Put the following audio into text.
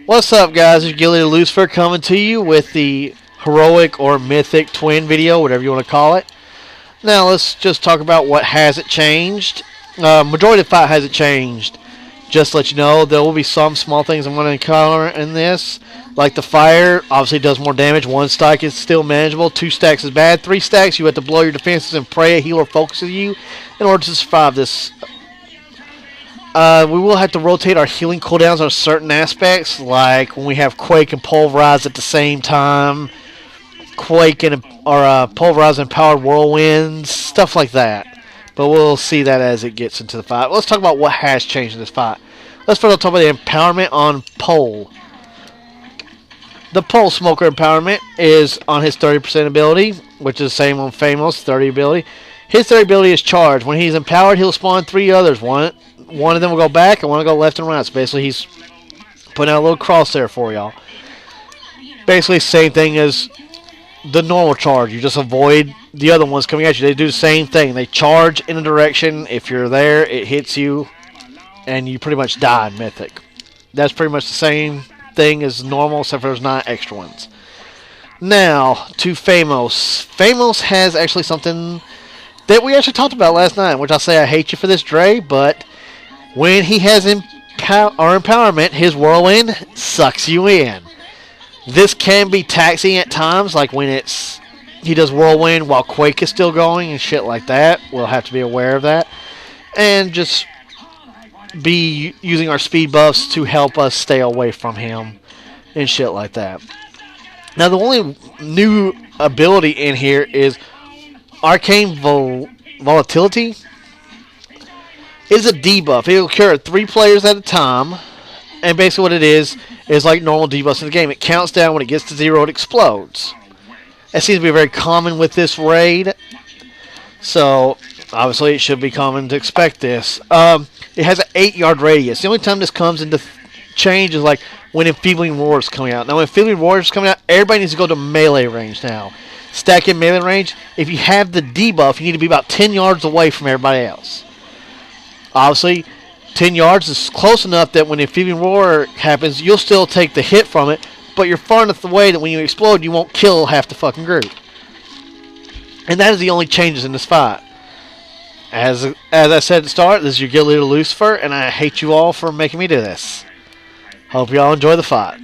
What's up, guys? It's Guild Leader Lucifer coming to you with the heroic or mythic twin video, whatever you want to call it. Now, let's just talk about what hasn't changed. Majority of the fight hasn't changed. Just to let you know, there will be some small things I'm going to encounter in this. Like the fire, obviously does more damage. 1 stack is still manageable. 2 stacks is bad. 3 stacks, you have to blow your defenses and pray a healer focuses you in order to survive this. We will have to rotate our healing cooldowns on certain aspects, like when we have Quake and Pulverize at the same time. Quake and Pulverize and Powered Whirlwinds, stuff like that. But we'll see that as it gets into the fight. Let's talk about what has changed in this fight. Let's first talk about the empowerment on Pole. The Pole Smoker empowerment is on his 30% ability, which is the same on Famous 30 ability. His 30 ability is charged. When he's empowered, he'll spawn 3 others. One of them will go back, and one will go left and right. So basically, he's putting out a little cross there for y'all. Basically, same thing as the normal charge. You just avoid the other ones coming at you. They do the same thing. They charge in a direction. If you're there, it hits you, and you pretty much die in Mythic. That's pretty much the same thing as normal, except for there's 9 extra ones. Now, to Famous. Famous has actually something that we actually talked about last night, which I say I hate you for this, Dre, but when he has empowerment, his Whirlwind sucks you in. This can be taxing at times, like when he does Whirlwind while Quake is still going and shit like that. We'll have to be aware of that. And just be using our speed buffs to help us stay away from him and shit like that. Now, the only new ability in here is Arcane Volatility. It is a debuff. It will occur 3 players at a time. And basically what it is like normal debuffs in the game. It counts down. When it gets to 0, it explodes. That seems to be very common with this raid. So, obviously, it should be common to expect this. It has an 8-yard radius. The only time this comes into change is like when Enfeebling Roar is coming out. Now, when Enfeebling Roar is coming out, everybody needs to go to melee range now. Stack in melee range. If you have the debuff, you need to be about 10 yards away from everybody else. Obviously, 10 yards is close enough that when the Enfeebling Roar happens, you'll still take the hit from it, but you're far enough away that when you explode, you won't kill half the fucking group. And that is the only changes in this fight. As I said at the start, this is your Guild Leader Lucifer, and I hate you all for making me do this. Hope you all enjoy the fight.